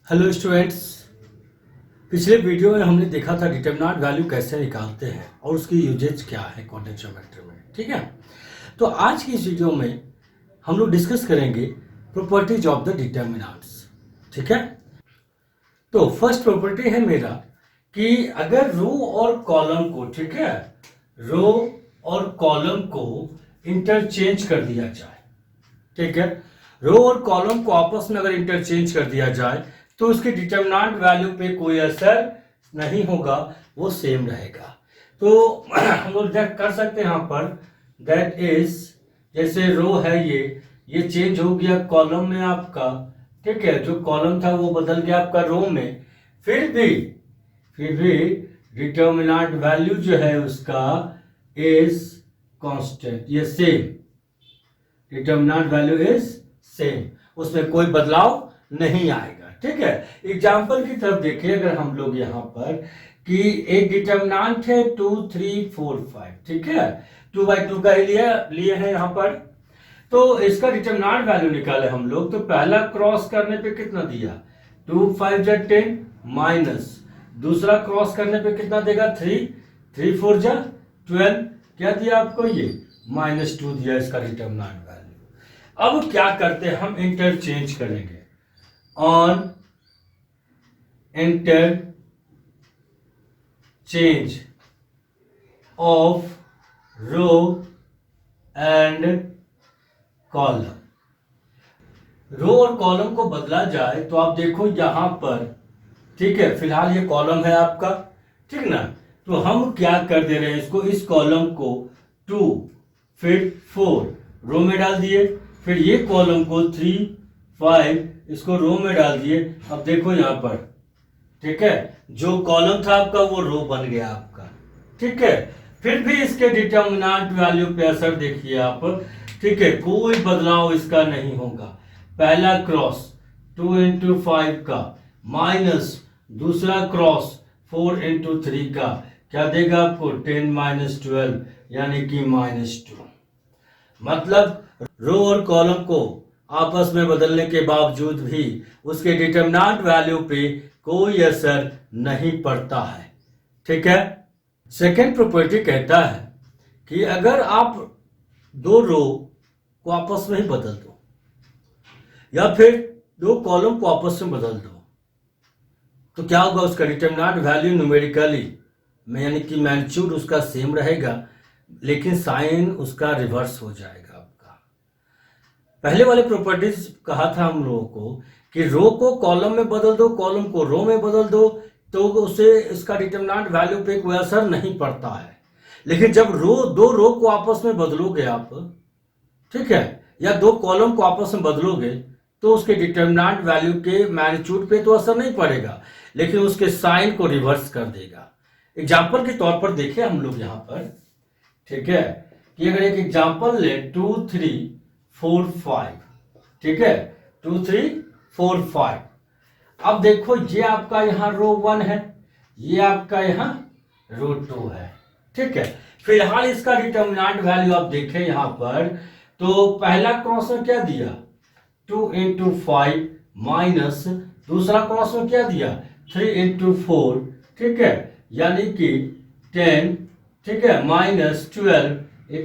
Hello students. पिछले video में हमने देखा था डिटरमिनेंट वैल्यू कैसे निकालते हैं और उसकी यूजेज क्या है क्वाड्रेटिक ज्योमेट्री में। ठीक है, तो आज की इस वीडियो में हम लोग डिस्कस करेंगे प्रॉपर्टीज ऑफ द डिटरमिनेंट्स। ठीक है, तो फर्स्ट प्रॉपर्टी है मेरा कि अगर रो और कॉलम को, ठीक है, रो और कॉलम को इंटरचेंज कर दिया जाए, ठीक है, रो और कॉलम को आपस में अगर इंटरचेंज कर दिया जाए तो उसके डिटरमिनेंट वैल्यू पे कोई असर नहीं होगा, वो सेम रहेगा। तो हम लोग कर सकते हैं यहाँ पर, दैट इज जैसे रो है ये चेंज हो गया कॉलम में आपका, ठीक है, जो कॉलम था वो बदल गया आपका रो में, फिर भी डिटरमिनेंट वैल्यू जो है उसका इज कांस्टेंट, ये same, determinant value is same, उसमें कोई बदलाव नहीं आएगा। ठीक है, एग्जाम्पल की तरफ देखिए अगर हम लोग यहाँ पर कि एक डिटरमिनेंट है 2 3 4 5, ठीक है, 2/2 का ही लिए है यहाँ पर। तो इसका डिटरमिनेंट वैल्यू निकाले हम लोग, तो पहला क्रॉस करने पे कितना दिया, 2 5 जा 10 माइनस, दूसरा क्रॉस करने पे कितना देगा 3 3 4 जा 12, क्या दिया आपको ये -2 दिया इसका डिटरमिनेंट वैल्यू। अब क्या करते हैं हम, इंटरचेंज करेंगे on interchange of row and column. Row और कॉलम को बदला जाए तो आप देखो यहां पर, ठीक है, फिलहाल ये कॉलम है आपका, ठीक ना, तो हम क्या कर दे रहे हैं इसको, इस कॉलम को 2 फिर 4 रो में डाल दिए, फिर ये कॉलम को 3 5 इसको रो में डाल दिए। अब देखो यहां पर, ठीक है, जो कॉलम था आपका वो रो बन गया आपका, ठीक है, फिर भी इसके डिटरमिनेंट वैल्यू पे असर देखिए आप, ठीक है, कोई बदलाव इसका नहीं होगा। पहला क्रॉस 2 into 5 का माइनस दूसरा क्रॉस 4 into 3 का क्या देगा आपको 10 - 12 यानी कि -2। मतलब रो और कॉलम को आपस में बदलने के बावजूद भी उसके डिटरमिनेंट वैल्यू पे कोई असर नहीं पड़ता है। ठीक है, सेकेंड प्रॉपर्टी कहता है कि अगर आप दो रो को आपस में ही बदल दो या फिर दो कॉलम को आपस में बदल दो तो क्या होगा, उसका डिटरमिनेंट वैल्यू न्यूमेरिकली में यानी कि मैग्नीट्यूड उसका सेम रहेगा, लेकिन साइन उसका रिवर्स हो जाएगा आपका। पहले वाले प्रॉपर्टीज कहा था हम लोगों को कि रो को कॉलम में बदल दो, कॉलम को रो में बदल दो, तो उससे इसका डिटरमिनेंट वैल्यू पे कोई असर नहीं पड़ता है। लेकिन जब दो रो को आपस में बदलोगे आप, ठीक है, या दो कॉलम को आपस में बदलोगे तो उसके डिटरमिनेंट वैल्यू के मैग्नीट्यूड पे तो असर नहीं पड़ेगा, लेकिन उसके साइन को रिवर्स कर देगा। एग्जाम्पल के तौर पर देखें हम लोग यहाँ पर, ठीक है, कि अगर एक एग्जाम्पल ले 2 3 4 5, ठीक है, 2 3 4 5। अब देखो ये आपका यहाँ रो 1 है, ये आपका यहाँ रो 2 है, ठीक है। फिलहाल इसका डिटरमिनेंट वैल्यू आप देखें यहाँ पर, तो पहला क्रॉस में क्या दिया 2 into 5 माइनस दूसरा क्रॉस में क्या दिया 3 into 4, ठीक है, यानी कि 10, ठीक है, -12 =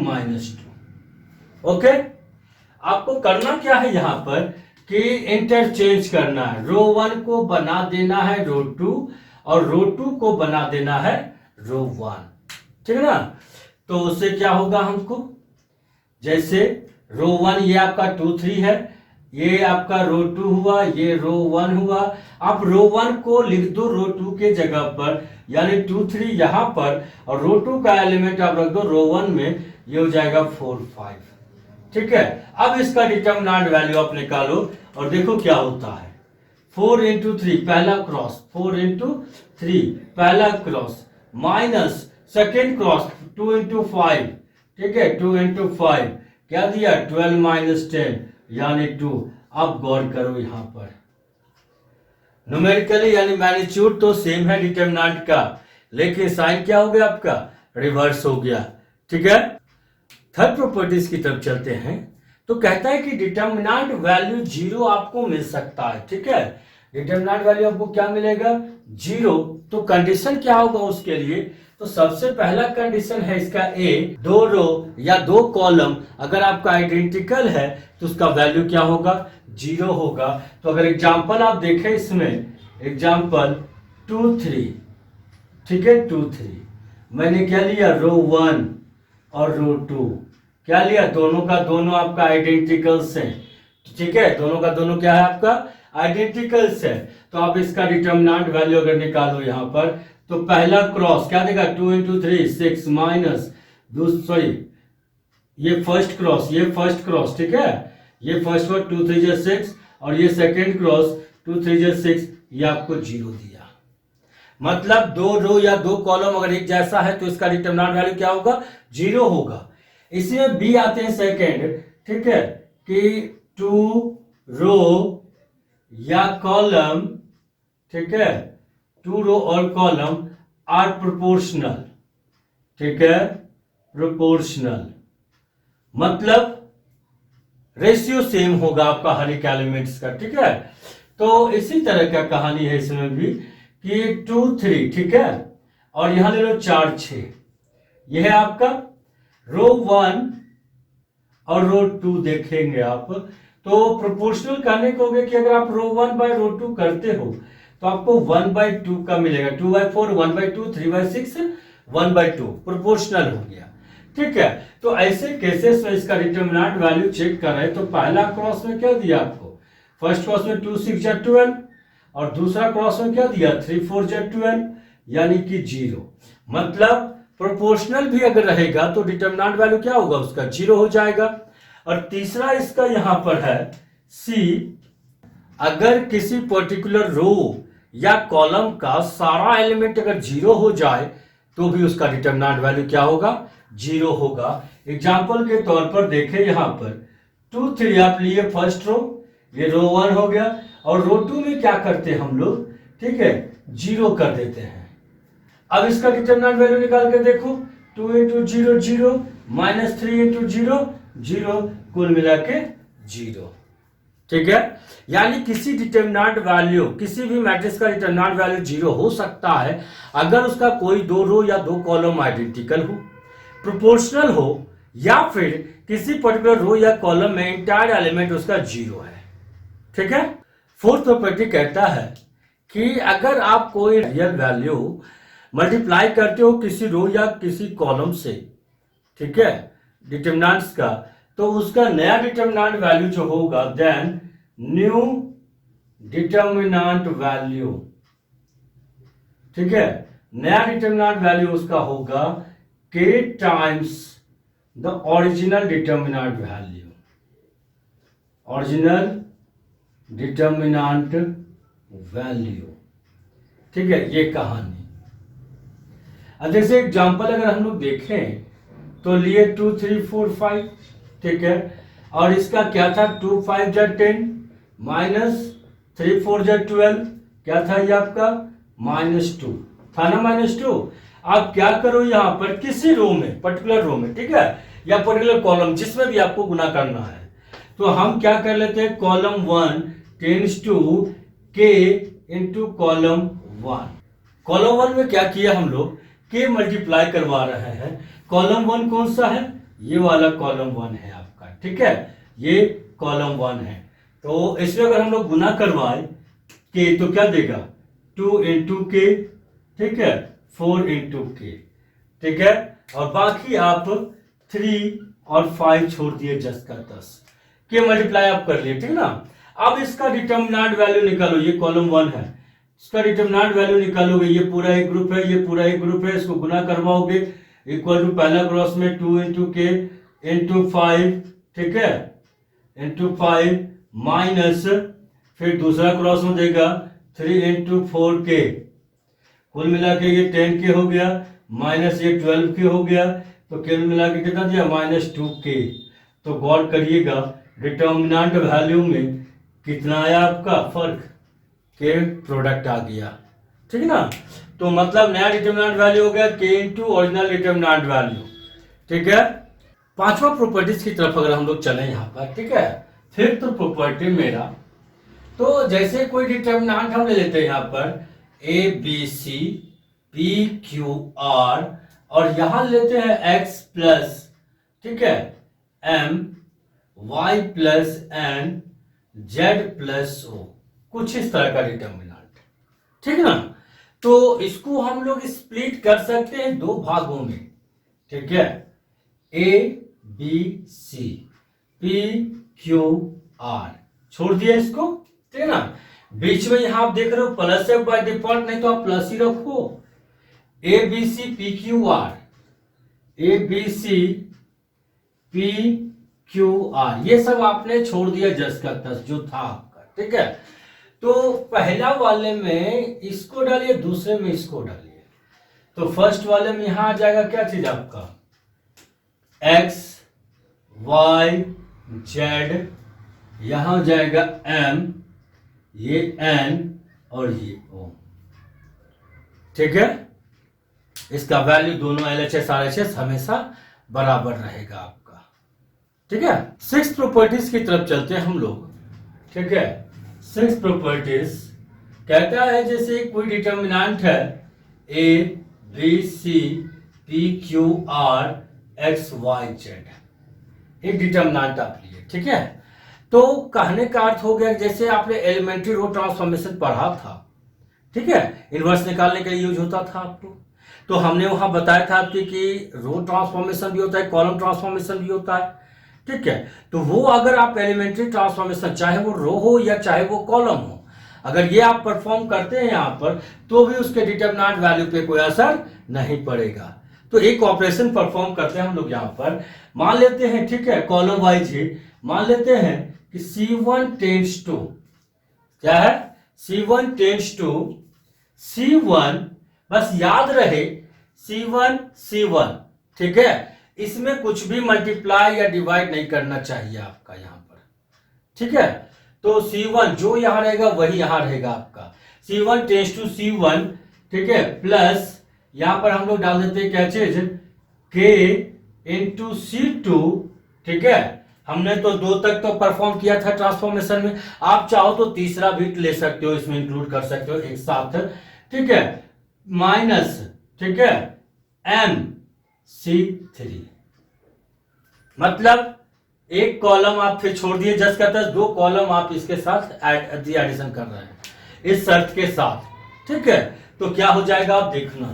-2। ओके, आपको करना क्या है यहाँ पर कि इंटरचेंज करना है, रो 1 को बना देना है रो 2 और रो 2 को बना देना है रो 1, ठीक है ना। तो उससे क्या होगा हमको, जैसे रो 1 ये आपका 2 3 है, ये आपका रो 2 हुआ, ये रो 1 हुआ। आप रो 1 को लिख दो रो 2 के जगह पर, यानी 2 3 यहां पर, और रो 2 का एलिमेंट आप रख दो रो 1 में, ये हो जाएगा 4 5, ठीक है। अब इसका डिटरमिनेंट वैल्यू आप निकालो और देखो क्या होता है, 4 into 3 पहला क्रॉस, 4 into 3 पहला cross, minus second cross 2 into 5, ठीक है, 2 into 5 क्या दिया 12 - 10 यानी 2। अब गौर करो यहां पर न्यूमेरिकली यानी मैग्नीट्यूड तो सेम है डिटरमिनेंट का, लेकिन साइन क्या हो गया आपका, रिवर्स हो गया, ठीक है। थर्ड प्रॉपर्टीज की तरफ चलते हैं, तो कहता है कि डिटरमिनेंट वैल्यू 0 आपको मिल सकता है, ठीक है, डिटरमिनेंट वैल्यू आपको क्या मिलेगा 0। तो कंडीशन क्या होगा उसके लिए, तो सबसे पहला कंडीशन है इसका ए, 2 रो या 2 कॉलम अगर आपका आइडेंटिकल है तो उसका वैल्यू क्या होगा 0 होगा। तो अगर एग्जांपल आप देखें इसमें, एग्जांपल 2 3, ठीक है 2 3, मैंने क्या लिया रो 1 और रो 2 क्या लिया, दोनों का दोनों आपका आइडेंटिकल्स हैं, ठीक है, दोनों का दोनों क्या है आपका आइडेंटिकल्स है। तो आप इसका डिटरमिनेंट वैल्यू अगर निकालो यहां पर, तो पहला क्रॉस क्या देगा 2 इंटू 3 6 माइनस सॉरी ये फर्स्ट क्रॉस, ठीक है, ये फर्स्ट क्रॉस 2 3 जा 6 और ये सेकेंड क्रॉस 2 3 जा 6, ये आपको 0 दिया। मतलब 2 रो या 2 कॉलम अगर एक जैसा है तो इसका डिटरमिनेंट वैल्यू क्या होगा 0 होगा। इसमें बी आते हैं सेकेंड, ठीक है, कि 2 रो या कॉलम, ठीक है, 2 रो और कॉलम आर प्रोपोर्शनल, ठीक है, प्रोपोर्शनल मतलब रेशियो सेम होगा आपका हर एक एलिमेंट्स का, ठीक है। तो इसी तरह का कहानी है इसमें भी कि 2 3, ठीक है, और यहां ले लो 4 6, यह है आपका रो 1 और रो 2 देखेंगे आप, तो प्रोपोर्शनल कहने को होगा कि अगर आप रो 1 बाय रो 2 करते हो तो आपको 1/2 का मिलेगा, 2/4 1/2 3/6 1/2 प्रोपोर्शनल हो गया, ठीक है। तो ऐसे केसेस में इसका डिटरमिनेंट वैल्यू चेक कर रहे हैं, तो पहला क्रॉस में क्या दिया आपको, फर्स्ट क्रॉस में 2 6 जा 12 और दूसरा क्रॉस में क्या दिया 3 4 जा 12 यानी कि 0। मतलब प्रोपोर्शनल भी अगर रहेगा तो डिटरमिनेंट वैल्यू क्या होगा उसका 0 हो जाएगा। और तीसरा इसका यहां पर है सी, अगर किसी पर्टिकुलर रो या कॉलम का सारा एलिमेंट अगर 0 हो जाए तो भी उसका डिटरमिनेंट वैल्यू क्या होगा 0 होगा। एग्जाम्पल के तौर पर देखें यहां पर 2 3 आप लिए फर्स्ट रो, ये रो 1 हो गया, और रो 2 में क्या करते हैं हम लोग, ठीक है 0 कर देते हैं। अब इसका डिटरमिनेंट वैल्यू निकाल के देखो, 2 इंटू 0 0 माइनस 3 इंटू 0 0, कुल मिला के 0, ठीक है। यानी किसी डिटरमिनेंट वैल्यू, किसी भी मैट्रिक्स का डिटरमिनेंट वैल्यू 0 हो सकता है अगर उसका कोई 2 रो या 2 कॉलम आइडेंटिकल हो, प्रोपोर्शनल हो, या फिर किसी पर्टिकुलर रो या कॉलम में इंटायर एलिमेंट उसका 0 है, ठीक है। फोर्थ प्रॉपर्टी कहता है कि अगर आप कोई रियल वैल्यू मल्टीप्लाई करते हो किसी रो या किसी कॉलम से, ठीक है, डिटरमिनेंट्स का, तो उसका नया डिटरमिनेंट वैल्यू जो होगा देन न्यू डिटरमिनेंट वैल्यू, ठीक है, नया डिटरमिनेंट वैल्यू उसका होगा k times the original determinant value, original determinant value, ठीक है, ये कहानी। अब जैसे एग्जांपल अगर हम लोग देखें तो लिए 2 3 4 5, ठीक है, और इसका क्या था 2 5 जा 10 माइनस 3 4 जा 12, क्या था ये आपका -2 था ना, -2। आप क्या करो यहां पर किसी रो में, पर्टिकुलर रो में, ठीक है, या पर्टिकुलर कॉलम जिसमें भी आपको गुना करना है, तो हम क्या कर लेते हैं column 1 tends to k into column 1। Column 1 में क्या किया हम लोग k मल्टीप्लाई करवा रहे हैं। कॉलम 1 कौन सा है, ये वाला कॉलम 1 है आपका, ठीक है, ये कॉलम 1 है। तो इसमें अगर हम लोग गुना करवाए k तो क्या देगा 2 इंटू के, ठीक है, 4 इंटू के, ठीक है, और बाकी आप 3 और 5 छोड़ दिए 10 का 10, के मल्टीप्लाई आप कर लिए, ठीक है ना। अब इसका डिटरमिनेंट वैल्यू निकालो, ये कॉलम 1 है, इसका डिटरमिनेंट वैल्यू निकालोगे, ये पूरा एक ग्रुप है, ये पूरा एक ग्रुप है, इसको गुना करवाओगे इक्वल टू पहला क्रॉस में 2 इंटू के इंटू 5, ठीक है, इंटू 5 माइनस फिर दूसरा क्रॉस में देगा 3 इंटू 4 के, कुल मिला के ये 10 के हो गया, माइनस ये 12 के हो गया, तो कुल मिला के कितना दिया -2 के। तो गौर करिएगा डिटरमिनेंट वैल्यू में कितना आया आपका फर्क, के प्रोडक्ट आ गया, ठीक है ना। तो मतलब नया डिटरमिनेंट वैल्यू हो गया के इंटू ओरिजिनल डिटरमिनेंट वैल्यू, ठीक है। पांचवा प्रॉपर्टीज की तरफ अगर हम लोग चले यहां पर, ठीक है, फिफ्थ प्रॉपर्टी मेरा तो जैसे कोई डिटर्मिनेंट हम ले लेते हैं यहाँ पर a b c p q r, और यहां लेते हैं एक्स प्लस, ठीक है, m y plus n z plus o, कुछ इस तरह का डिटर्मिनेंट, ठीक है ना। तो इसको हम लोग स्प्लिट कर सकते हैं दो भागों में, ठीक है, a b c p q r, छोड़ दिया इसको, ठीक है ना। बीच में यहां आप देख रहे हो प्लस है बाय डिफॉल्ट, नहीं तो आप प्लस ही रखो। A b c p q r, a b c p q r, ये सब आपने छोड़ दिया जस का तस जो था आपका, ठीक है। तो पहला वाले में इसको डालिए, दूसरे में इसको डालिए। तो फर्स्ट वाले में यहां आ जाएगा क्या चीज आपका, एक्स वाई जेड, यहां हो जाएगा एम, ये एन और ये ओ, ठीक है। इसका वैल्यू दोनों LHS RHS हमेशा बराबर रहेगा आपका, ठीक है। 6 प्रॉपर्टीज की तरफ चलते हैं हम लोग, ठीक है। 6 प्रॉपर्टीज कहता है जैसे कोई डिटर्मिनेंट है a b c p q r x y z, एक डिटर्मिनेंट आप लिए, ठीक है। तो कहने का अर्थ हो गया जैसे आपने एलिमेंट्री रो ट्रांसफॉर्मेशन पढ़ा था, ठीक है, इनवर्स निकालने के लिए यूज होता था आपको। तो हमने वहां बताया था आपकी कि रो ट्रांसफॉर्मेशन भी होता है, कॉलम ट्रांसफॉर्मेशन भी होता है, ठीक है। तो वो अगर आप एलिमेंट्री ट्रांसफॉर्मेशन चाहे वो रो हो या चाहे वो कॉलम हो, अगर ये आप परफॉर्म करते हैं यहां पर, तो भी उसके डिटर्मिनेंट वैल्यू पे कोई असर नहीं पड़ेगा। तो एक ऑपरेशन परफॉर्म करते हैं हम लोग यहां पर, मान लेते हैं, ठीक है, कॉलम वाइज ही मान लेते हैं कि C1 टेंड्स टू, क्या है, C1 टेंड्स टू C1, बस याद रहे C1, ठीक है। इसमें कुछ भी मल्टीप्लाई या डिवाइड नहीं करना चाहिए आपका यहां पर, ठीक है। तो C1 जो यहां रहेगा वही यहां रहेगा आपका, C1 टेंड्स टू C1, ठीक है, प्लस यहां पर हम लोग डाल देते हैं क्या चीज, K इंटू C2, ठीक है। हमने तो 2 तक तो परफॉर्म किया था ट्रांसफॉर्मेशन में, आप चाहो तो तीसरा भी ले सकते हो, इसमें इंक्लूड कर सकते हो एक साथ, ठीक है, माइनस, ठीक है, MC3, मतलब एक कॉलम आप फिर छोड़ दिए जस्ट कहता है, 2 कॉलम आप इसके साथ एडिशन कर रहे हैं इस शर्त के साथ, ठीक है। तो क्या हो जाएगा आप देखना,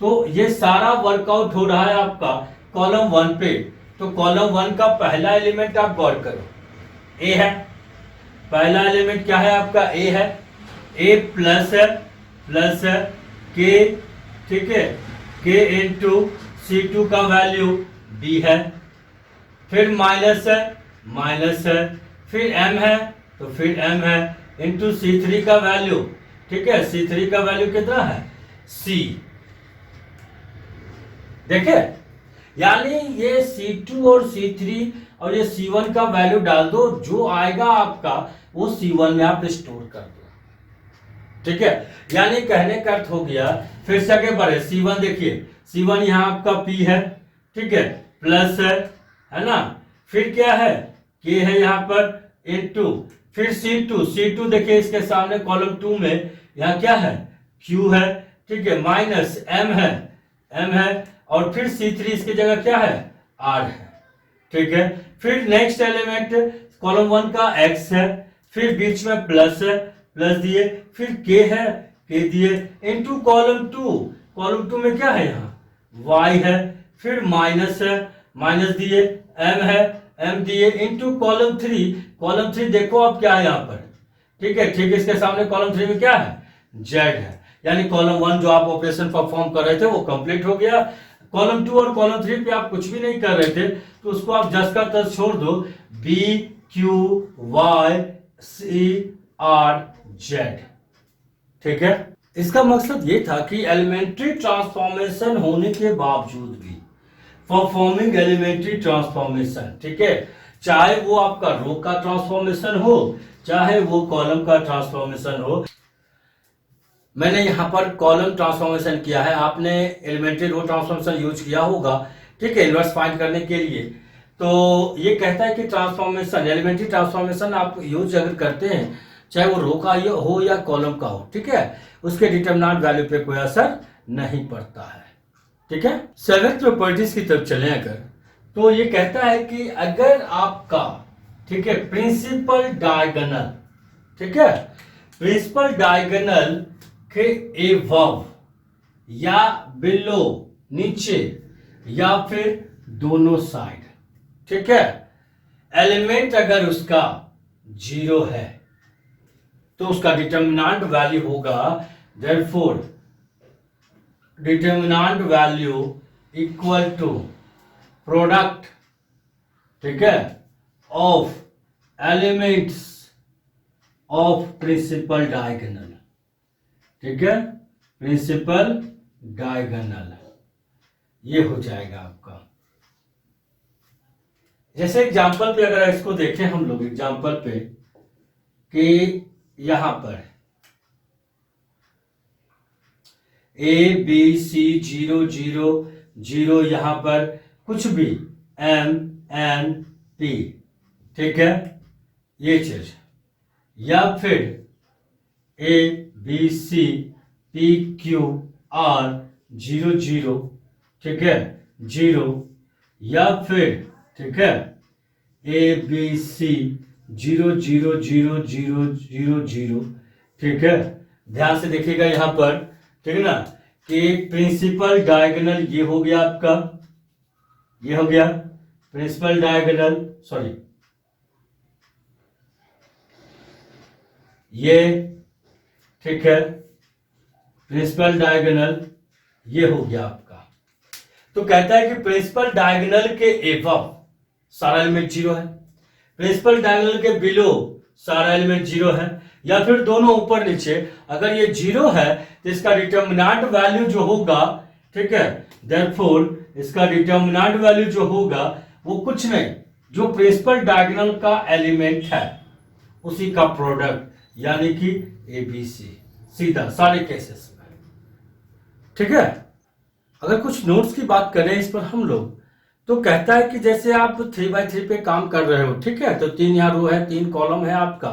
तो ये सारा वर्कआउट हो रहा है आपका कॉलम 1 पे। तो कॉलम 1 का पहला एलिमेंट आप गौर करो, ए है, पहला एलिमेंट क्या है आपका, ए है, ए प्लस है के, ठीक है, के इंटू C2 का वैल्यू बी है, फिर माइनस है, फिर m है, तो फिर m है इंटू C3 का वैल्यू, ठीक है, C3 का वैल्यू कितना है, C, देखे, यानी ये C2 और C3 और ये C1 का वैल्यू डाल दो, जो आएगा आपका वो C1 में आप स्टोर कर दो, ठीक है। यानी कहने का अर्थ हो गया, फिर से आगे बढ़े, C1 देखिए, C1 यहां आपका P है, ठीक है, प्लस है ना, फिर क्या है, K है यहां पर इंटू, फिर C2 देखिए इसके सामने कॉलम 2 में यहां क्या है, Q है, ठीक है, माइनस M है, और फिर C3 इसकी जगह क्या है, R है, ठीक है। फिर नेक्स्ट एलिमेंट कॉलम 1 का X है, फिर बीच में प्लस दिए, फिर K है, K दिए, इनटू कॉलम 2 में क्या है यहाँ Y है, फिर माइनस दिए, M है, M दिए, इनटू कॉलम 3 देखो अब क्या है यहाँ पर, ठीक है, ठीक, इसके सामने कॉलम 3 में क्या है, Z है। यानी कॉलम 1 जो आप ऑपरेशन परफॉर्म कर रहे थे वो कंप्लीट हो गया। कॉलम 2 और कॉलम 3 पे आप कुछ भी नहीं कर रहे थे, तो उसको आप जस्ट का तस छोड़ दो, BQYCRZ, ठीक है। इसका मकसद ये था कि एलिमेंट्री ट्रांसफॉर्मेशन होने के बावजूद भी परफॉर्मिंग एलिमेंट्री ट्रांसफॉर्मेशन, ठीक है, चाहे वो आपका रो का ट्रांसफॉर्मेशन हो, चाहे वो कॉलम का ट्रांसफॉर्मेशन हो। मैंने यहां पर कॉलम ट्रांसफॉर्मेशन किया है, आपने एलिमेंट्री रो ट्रांसफॉर्मेशन यूज किया होगा, ठीक है, इनवर्स फाइंड करने के लिए। तो ये कहता है कि ट्रांसफॉर्मेशन, एलिमेंट्री ट्रांसफॉर्मेशन आप यूज अगर करते हैं चाहे वो रो का हो या कॉलम का हो, ठीक है, उसके डिटरमिनेंट वैल्यू पे कोई असर नहीं पड़ता है, ठीक है। सेवेंथ प्रॉपर्टीज की तरफ चलें अगर, तो ये कहता है कि अगर आपका, ठीक है, प्रिंसिपल डायगोनल, ठीक है, प्रिंसिपल डायगोनल के एबव या बिलो, नीचे या फिर दोनों साइड, ठीक है, एलिमेंट अगर उसका 0 है तो उसका डिटरमिनेंट वैल्यू होगा, therefore determinant value equal to product, ठीक है, of elements of principal diagonal, ठीक है, प्रिंसिपल डायगोनल, ये हो जाएगा आपका। जैसे एग्जांपल पे अगर इसको देखें हम लोग एग्जांपल पे कि यहां पर A B C 0 0 0 यहां पर कुछ भी MNP, ठीक है, ये चीज, या फिर ABCPQR 0 0, ठीक है, 0, या फिर, ठीक है, ABC 0 0 0 0 0 0, ठीक है। ध्यान से देखिएगा यहां पर, ठीक है ना, कि प्रिंसिपल डायगोनल ये हो गया आपका, ये हो गया प्रिंसिपल डायगोनल, सॉरी ये, ठीक है, प्रिंसिपल डायगोनल ये हो गया आपका। तो कहता है कि प्रिंसिपल डायगोनल के एबव सारा एलिमेंट 0 है, प्रिंसिपल डायगोनल के बिलो सारा एलिमेंट 0 है, या फिर दोनों ऊपर नीचे अगर ये 0 है तो इसका डिटरमिनेंट वैल्यू जो होगा, ठीक है, देयरफॉर इसका डिटरमिनेंट वैल्यू जो होगा वो कुछ नहीं, जो प्रिंसिपल डायगोनल का एलिमेंट है उसी का प्रोडक्ट, यानी कि ABC, सीधा सारे केसेस में, ठीक है। अगर कुछ नोट्स की बात करें इस पर हम लोग, तो कहता है कि जैसे आप 3x3 पे काम कर रहे हो, ठीक है, तो 3 यहाँ रो है, 3 कॉलम है आपका,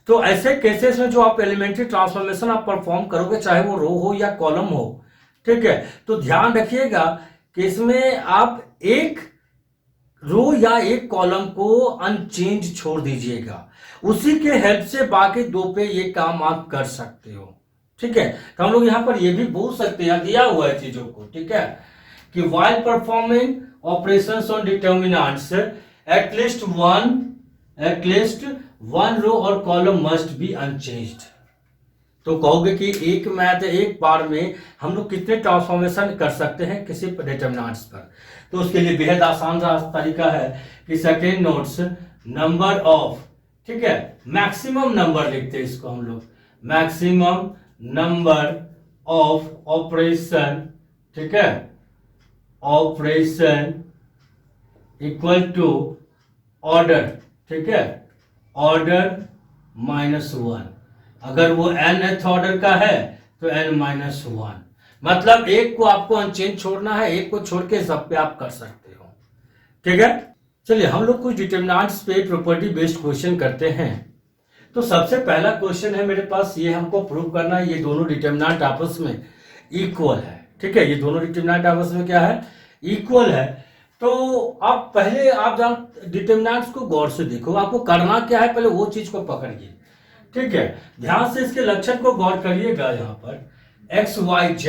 तो ऐसे केसेस में जो आप एलिमेंट्री ट्रांसफॉर्मेशन आप परफॉर्म करोगे, चाहे वो रो हो या कॉलम हो, ठीक है, तो ध्यान रखिएगा कि इसमें आप एक रो या एक कॉलम को अनचेंज छोड़ दीजिएगा, उसी के हेल्प से बाकी दो पे ये काम आप कर सकते हो, ठीक है। तो हम लोग यहां पर ये भी बोल सकते हैं, दिया हुआ है चीजों को, ठीक है, कि while performing operations on determinants at least one row or column must be unchanged। तो कहोगे कि एक बार में हम लोग कितने ट्रांसफॉर्मेशन कर सकते हैं किसी डिटरमिनेंट्स पर, तो उसके लिए बेहद आसान तरीका है कि सेकेंड नोट्स नंबर ऑफ, ठीक है, मैक्सिमम नंबर लिखते हैं इसको हम लोग, मैक्सिमम नंबर ऑफ ऑपरेशन, ठीक है, ऑपरेशन इक्वल टू ऑर्डर, ठीक है, ऑर्डर -1, अगर वो nth ऑर्डर का है तो n-1, मतलब एक को आपको अनचेंज छोड़ना है, एक को छोड़ के सब पे आप कर सकते हो, ठीक है। चलिए हम लोग कुछ डिटरमिनेंट्स पे प्रॉपर्टी बेस्ड क्वेश्चन करते हैं। तो सबसे पहला क्वेश्चन है मेरे पास, ये हमको प्रूव करना है ये दोनों डिटरमिनेंट आपस में इक्वल है, ठीक है, ये दोनों डिटरमिनेंट आपस में क्या है, इक्वल है। तो आप पहले आप डिटरमिनेंट्स को गौर से देखो, आपको करना क्या है, पहले वो चीज को पकड़िए, ठीक है, ध्यान से इसके लक्षण को गौर करिएगा। यहाँ पर XYZ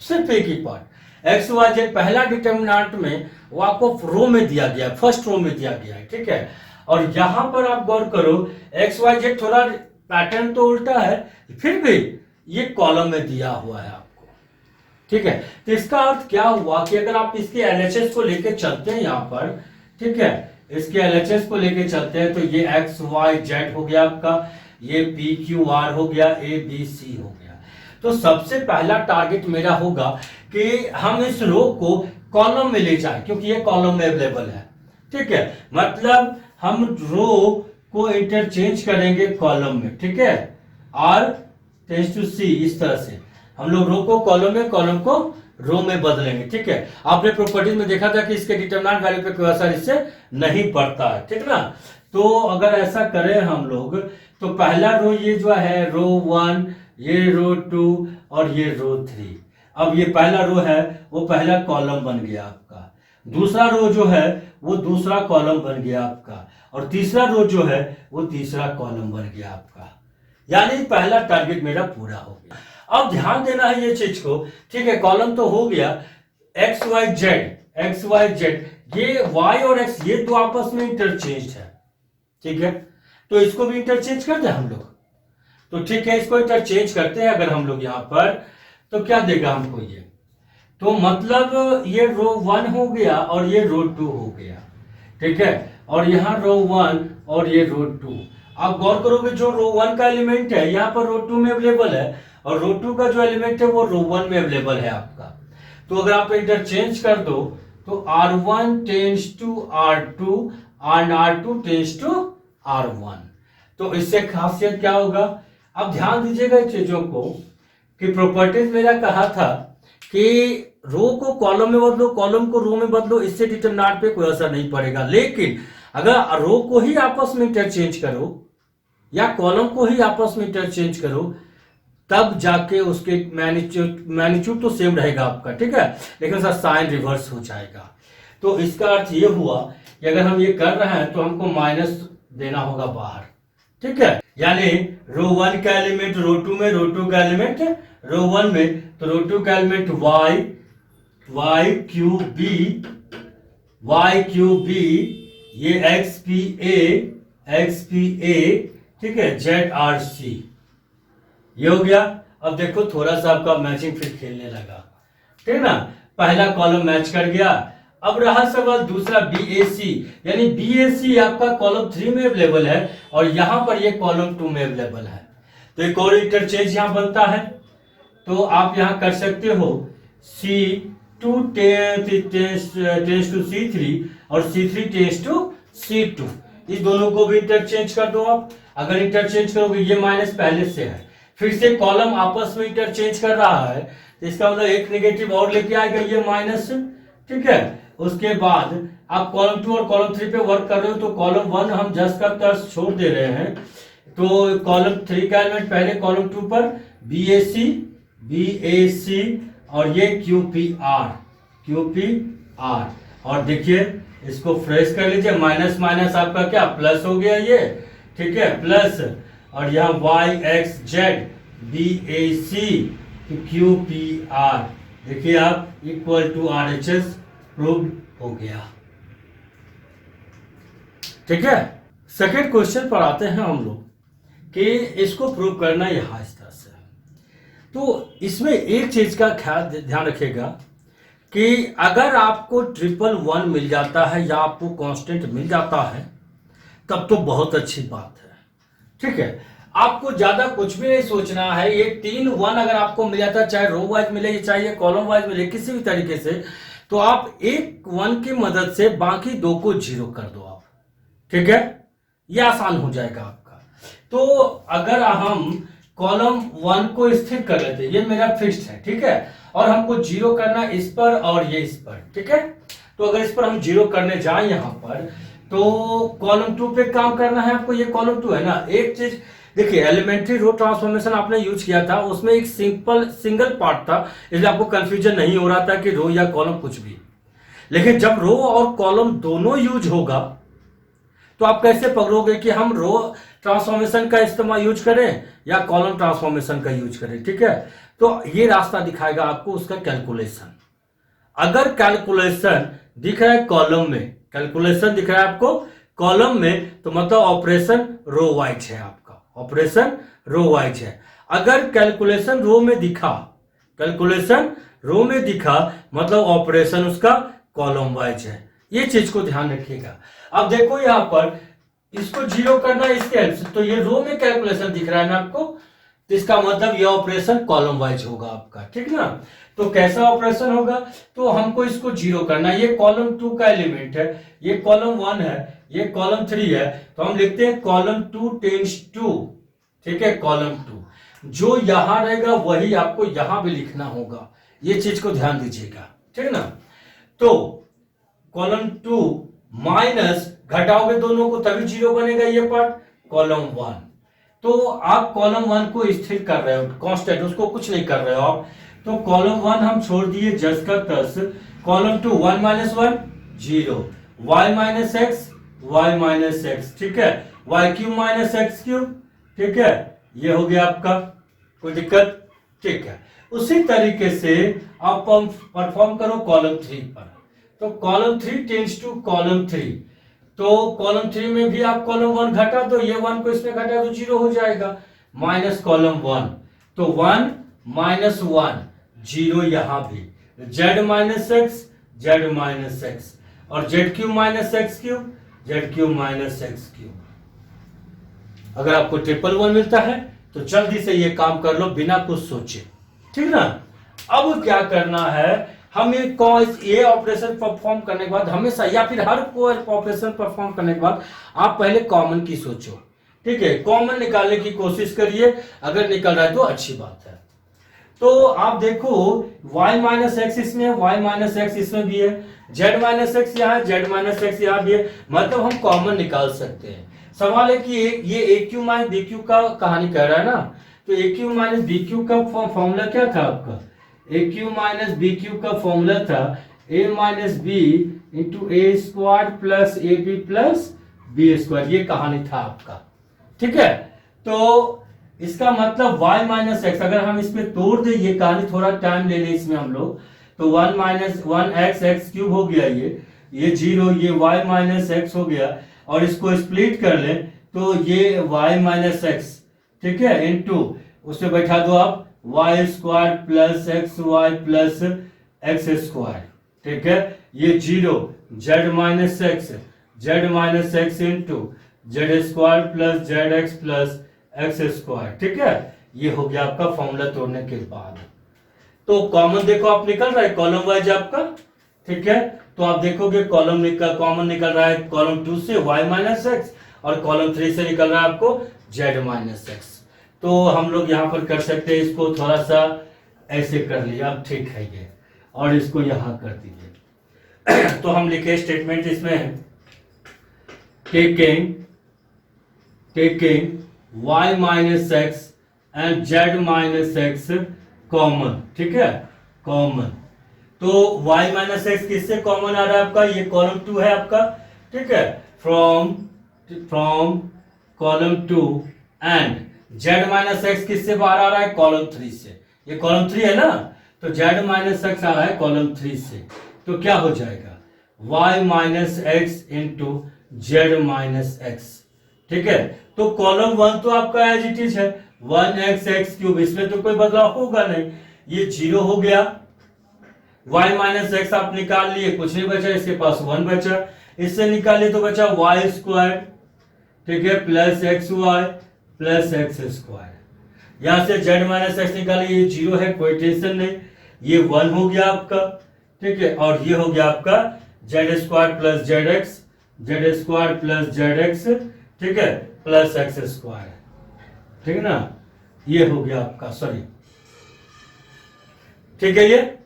सिर्फ एक ही पार्ट XYZ पहला डिटरमिनेंट में वो आपको रो में दिया गया, फर्स्ट रो में दिया गया है, ठीक है, और यहां पर आप गौर करो XYZ थोड़ा पैटर्न तो उल्टा है, फिर भी ये कॉलम में दिया हुआ है आपको, ठीक है। तो इसका अर्थ क्या हुआ कि अगर आप इसके LHS को लेके चलते हैं यहाँ पर, ठीक है, इसके LHS को लेके चलते हैं, तो ये XYZ हो गया आपका, ये PQR हो गया, ABC हो गया। तो सबसे पहला टारगेट मेरा होगा कि हम इस रो को कॉलम में ले जाएं, क्योंकि ये कॉलम में अवेलेबल है, ठीक है, मतलब हम रो को इंटरचेंज करेंगे कॉलम में, ठीक है, R टेंड्स टू C, इस तरह से हम लोग रो को कॉलम में, कॉलम को रो में बदलेंगे, ठीक है। आपने प्रॉपर्टीज में देखा था कि इसके डिटरमिनेंट वैल्यू पे कोई असर इससे नहीं पड़ता है, ठीक ना। तो अगर ऐसा करें हम लोग, तो पहला रो ये जो है रो 1, ये रो 2 और ये रो 3। अब ये पहला रो है वो पहला कॉलम बन गया आपका, दूसरा रो जो है वो दूसरा कॉलम बन गया आपका, और तीसरा रो जो है वो तीसरा कॉलम बन गया आपका। यानी पहला टारगेट मेरा पूरा हो गया। अब ध्यान देना है ये चीज को, ठीक है। कॉलम तो हो गया, एक्स वाई जेड, ये वाई और एक्स ये दो आपस में इंटरचेंज है, ठीक है। तो इसको भी इंटरचेंज कर दे हम लोग, तो ठीक है, इसको इंटरचेंज करते हैं अगर हम लोग यहां पर, तो क्या देगा हमको ये, तो मतलब ये रो 1 हो गया और ये रो 2 हो गया, ठीक है। और यहाँ रो 1 और ये रो 2। आप गौर करोगे जो रो 1 का एलिमेंट है यहाँ पर रो 2 में अवेलेबल है, और रो 2 का जो एलिमेंट है वो रो 1 में अवेलेबल है आपका। तो अगर आप इंटरचेंज कर दो तो R1 tends to R2 and R2 tends to R1। तो इससे खासियत क्या होगा, अब ध्यान दीजिएगा इन चीजों को कि प्रॉपर्टीज मेरा कहा था कि रो को कॉलम में बदलो, कॉलम को रो में बदलो, इससे डिटरमिनेंट पे कोई असर नहीं पड़ेगा। लेकिन अगर रो को ही आपस में इंटरचेंज करो या कॉलम को ही आपस में इंटरचेंज करो, तब जाके उसके मैग्नीट्यूड तो सेम रहेगा आपका, ठीक है, लेकिन उसका साइन रिवर्स हो जाएगा। तो इसका अर्थ ये हुआ कि अगर हम ये कर रहे हैं तो हमको माइनस देना होगा बाहर, ठीक है। यानी रो 1 का एलिमेंट रो 2 में, रो 2 का एलिमेंट रो 1 में, तो रो 2 का एलिमेंट y क्यू बी, ये एक्स पी ए, ठीक है, जेड आर सी, ये हो गया। अब देखो थोड़ा सा आपका मैचिंग फिर खेलने लगा, ठीक है ना। पहला कॉलम मैच कर गया। अब रहा सवाल दूसरा BAC, यानी BAC आपका कॉलम 3 में अवेलेबल है और यहां पर ये कॉलम 2 में अवेलेबल है। तो एक और इंटरचेंज यहां बनता है, तो आप यहां कर सकते हो C2 टेंस टू C3 और C3 टेंस टू C2, इस दोनों को भी इंटरचेंज कर दो आप। अगर इंटरचेंज करोगे, ये माइनस पहले से है, फिर से कॉलम आपस में इंटरचेंज कर रहा है, तो इसका मतलब एक नेगेटिव और लेके आएगा ये माइनस, ठीक है। उसके बाद आप कॉलम 2 और कॉलम 3 पे वर्क कर रहे हो, तो कॉलम 1 हम जस्ट का तर्स छोड़ दे रहे हैं, तो कॉलम 3 का एलिमेंट पहले कॉलम 2 पर BAC और ये QPR, और देखिए इसको फ्रेश कर लीजिए, माइनस माइनस आपका क्या प्लस हो गया ये, ठीक है, प्लस, और यहाँ YXZ BAC QPR, देखिए आप इक्वल टू RHS प्रूव हो गया, ठीक है। सेकेंड क्वेश्चन पर आते हैं हम लोग कि इसको प्रूव करना यहां इस तरह से। तो इसमें एक चीज का ध्यान रखिएगा कि अगर आपको 111 मिल जाता है या आपको कांस्टेंट मिल जाता है तब तो बहुत अच्छी बात है, ठीक है। आपको ज्यादा कुछ भी नहीं सोचना है, ये 3 1 अगर आपको मिल जाता है, चाहे रो वाइज मिले चाहे कॉलम वाइज मिले, किसी भी तरीके से, तो आप एक 1 की मदद से बाकी 2 को 0 कर दो आप, ठीक है, ये आसान हो जाएगा आपका। तो अगर हम कॉलम 1 को स्थिर कर लेते, ये मेरा फिक्स्ड है, ठीक है, और हमको 0 करना इस पर और ये इस पर, ठीक है। तो अगर इस पर हम 0 करने जाएं यहां पर, तो कॉलम 2 पे काम करना है आपको, ये कॉलम 2 है ना। एक चीज देखिए, एलिमेंट्री रो ट्रांसफॉर्मेशन आपने यूज किया था, उसमें एक सिंगल पार्ट था, इसलिए आपको कंफ्यूजन नहीं हो रहा था कि रो या कॉलम कुछ भी। लेकिन जब रो और कॉलम दोनों यूज होगा तो आप कैसे पकड़ोगे कि हम रो ट्रांसफॉर्मेशन का इस्तेमाल यूज करें या कॉलम ट्रांसफॉर्मेशन का यूज करें, ठीक है। तो ये रास्ता दिखाएगा आपको उसका कैलकुलेशन। अगर कैलकुलेशन दिख रहा है कॉलम में, कैलकुलेशन दिख रहा है आपको कॉलम में, तो मतलब ऑपरेशन रो वाइज है, आपका ऑपरेशन रो वाइज है। अगर कैलकुलेशन रो में दिखा, कैलकुलेशन रो में दिखा, मतलब ऑपरेशन उसका कॉलम वाइज है। ये चीज को ध्यान रखिएगा। अब देखो यहां पर इसको 0 करना है इसके हेल्प से, तो ये रो में कैलकुलेशन दिख रहा है ना आपको, तो इसका मतलब ये ऑपरेशन कॉलम वाइज होगा आपका, ठीक ना। तो कैसा ऑपरेशन होगा, तो हमको इसको 0 करना है, ये कॉलम 2 का एलिमेंट है, ये कॉलम 1 है, ये कॉलम 3 है, तो हम लिखते हैं कॉलम 2 टेंस टू, ठीक है, कॉलम 2 जो यहां रहेगा वही आपको यहां भी लिखना होगा, ये चीज को ध्यान दीजिएगा, ठीक ना। तो कॉलम 2 माइनस घटाओगे दोनों को तभी 0 बनेगा ये पार्ट, कॉलम 1 तो आप कॉलम 1 को स्थिर कर रहे हो, कांस्टेंट, उसको कुछ नहीं कर रहे हो आप। तो कॉलम 1 हम छोड़ दिए जस का तस। Column 2 1 minus 1 0, y minus x, y minus x, ठीक है, y cube minus x cube, ठीक है, ये हो गया आपका, कोई दिक्कत, ठीक है। उसी तरीके से आप परफॉर्म करो कॉलम 3 पर। तो कॉलम 3 टेंड्स टू कॉलम 3, तो कॉलम 3 में भी आप कॉलम 1 घटा दो, ये 1 को इसमें घटा तो 0 हो जाएगा, माइनस कॉलम 1, तो 1 माइनस 1 0 यहां भी, z minus X, Z minus x, और Z cube minus x cube, Z cube minus x cube. अगर आपको 111 मिलता है तो जल्दी से ये काम कर लो बिना कुछ सोचे, ठीक ना। अब क्या करना है, हमें ये ऑपरेशन परफॉर्म करने के बाद हमेशा, या फिर हर कोई ऑपरेशन परफॉर्म करने के बाद आप पहले कॉमन की सोचो, ठीक है, कॉमन निकालने की कोशिश करिए, अगर निकल रहा है तो अच्छी बात है। तो आप देखो y माइनस एक्स इसमें, y माइनस एक्स इसमें भी है, z माइनस एक्स यहाँ, z माइनस एक्स यहाँ भी है, मतलब हम कॉमन निकाल सकते हैं। सवाल है कि ये A cube minus B cube का कहानी कह रहा है ना, तो A cube minus B cube का फॉर्मूला क्या था आपका, A cube minus B cube का फॉर्मूला था A minus B into A square plus A B plus B square, ये कहानी था आपका, ठीक है। तो इसका मतलब y माइनस एक्स, अगर हम इसमें तोड़ दें, ये कहानी थोड़ा टाइम ले लें इसमें हम लोग, तो 1 माइनस 1 एक्स एक्स क्यूब हो गया, ये 0, ये y माइनस एक्स हो गया, और इसको स्प्लिट कर लें तो ये y माइनस एक्स, ठीक है, इनटू उससे बैठा दो आप y square plus x y plus x square, ठीक है, ये 0 z minus x into z square plus z x plus x square, ठीक है, ये हो गया आपका फॉर्मूला तोड़ने के बाद। तो कॉमन देखो आप निकल रहा है कॉलम वाइज आपका, ठीक है, तो आप देखोगे कॉमन निकल रहा है कॉलम 2 से y माइनस एक्स, और कॉलम 3 से निकल रहा है आपको z माइनस एक्स। तो हम लोग यहाँ पर कर सकते हैं, इसको थोड़ा सा ऐसे कर लिया, अब ठीक है ये, और इसको यहाँ कर दीजिए। तो हम लिखे स्टेटमेंट इसमें, taking y minus x and z minus x common, ठीक है, कॉमन। तो y माइनस एक्स किससे कॉमन आ रहा है आपका, ये कॉलम 2 है आपका, ठीक है, from column 2, and z minus x किससे बाहर आ रहा है, कॉलम 3 से, ये कॉलम 3 है ना, तो z माइनस एक्स आ रहा है कॉलम 3 से, तो क्या हो जाएगा y minus x into z minus x, ठीक है। तो कॉलम 1 तो आपका एज इट इज है 1x एक्स क्यूब, इसमें तो कोई बदलाव होगा नहीं, ये 0 हो गया, y माइनस एक्स आप निकाल लिए, कुछ नहीं बचा, इसके पास 1 बचा, इससे निकालिए तो बचा वाई स्क्वायर, ठीक है, plus x y plus x square, यहां से z माइनस एक्स निकालिए, ये 0 है, कोई टेंशन नहीं, ये 1 हो गया आपका, ठीक है, और ये हो गया आपका Z square plus z x, Z square plus z x, ठीक है, प्लस एक्स स्क्वायर, ठीक है ना, ये हो गया आपका, सॉरी, ठीक है। ये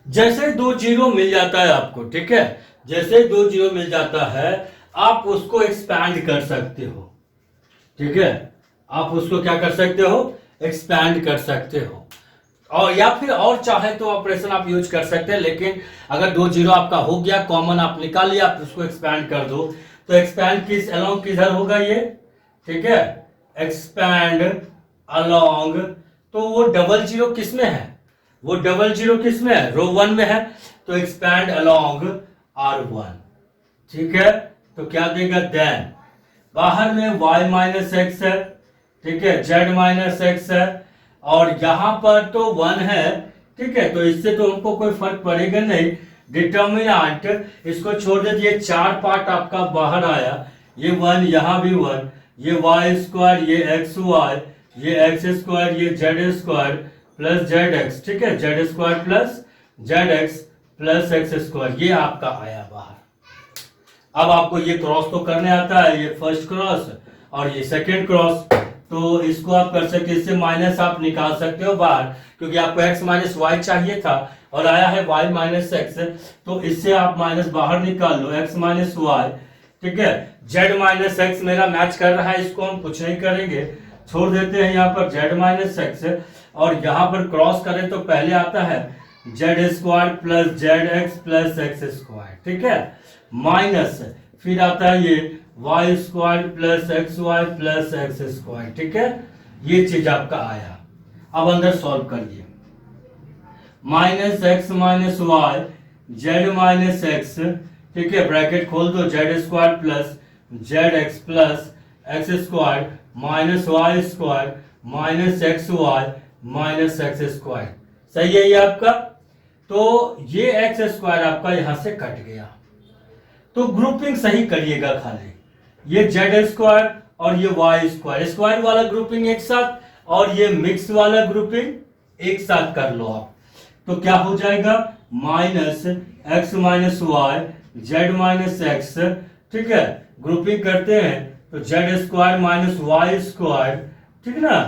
जैसे 2 जीरो मिल जाता है आपको, ठीक है, जैसे 2 जीरो मिल जाता है आप उसको एक्सपैंड कर सकते हो, ठीक है, आप उसको क्या कर सकते हो, एक्सपैंड कर सकते हो, और या फिर और चाहे तो ऑपरेशन आप यूज कर सकते हैं, लेकिन अगर 2 जीरो आपका हो गया, कॉमन आप निकाल लिया, आप उसको एक्सपैंड कर दो, तो एक्सपैंड किस अलोंग किधर होगा ये, ठीक है, एक्सपैंड अलोंग, तो वो डबल जीरो किस में है, वो डबल जीरो किस में है, रो 1 में है, तो एक्सपैंड अलोंग R1, ठीक है, तो क्या देगा, देन बाहर में y माइनस एक्स है, ठीक है, z माइनस एक्स है, और यहां पर तो 1 है, ठीक है, तो इससे तो हमको कोई फर्क पड़ेगा नहीं, डिटर्मिनेंट इसको छोड़ दे दिए, 4 पार्ट आपका बाहर आया, ये 1, यहां भी 1, ये वाई स्क्वायर, ये एक्स वाई, ये एक्स स्क्वायर, ये Z square plus z x, ठीक है, z square plus z x plus x square, ये आपका आया बाहर। अब आपको ये क्रॉस तो करने आता है, ये फर्स्ट क्रॉस और ये सेकेंड क्रॉस, तो इसको आप कर सकते, इससे माइनस आप निकाल सकते हो बाहर, क्योंकि आपको x माइनस वाई चाहिए था और आया है y माइनस एक्स, तो इससे आप माइनस बाहर निकाल लो, x माइनस वाई, ठीक है, z माइनस एक्स मेरा मैच कर रहा है, इसको हम कुछ नहीं करेंगे, छोड़ देते हैं यहाँ पर z माइनस एक्स, और यहाँ पर क्रॉस करें तो पहले आता है z square plus z x plus x square, ठीक है, माइनस फिर आता है ये y square plus x y plus x square, ठीक है, ये चीज आपका आया। अब अंदर सॉल्व करिए, minus x minus y z minus x, ठीक है, ब्रैकेट खोल दो, z square plus z x plus x square minus y square minus x y minus x square, सही है ये आपका। तो ये एक्स स्क्वायर आपका यहां से कट गया, तो ग्रुपिंग सही करिएगा खाली, ये जेड स्क्वायर और ये वाई स्क्वायर, स्क्वायर वाला ग्रुपिंग एक साथ और ये मिक्स वाला ग्रुपिंग एक साथ कर लो आप, तो क्या हो जाएगा minus x minus y z minus x, ठीक है, ग्रुपिंग करते हैं तो z square minus y square, ठीक है ना,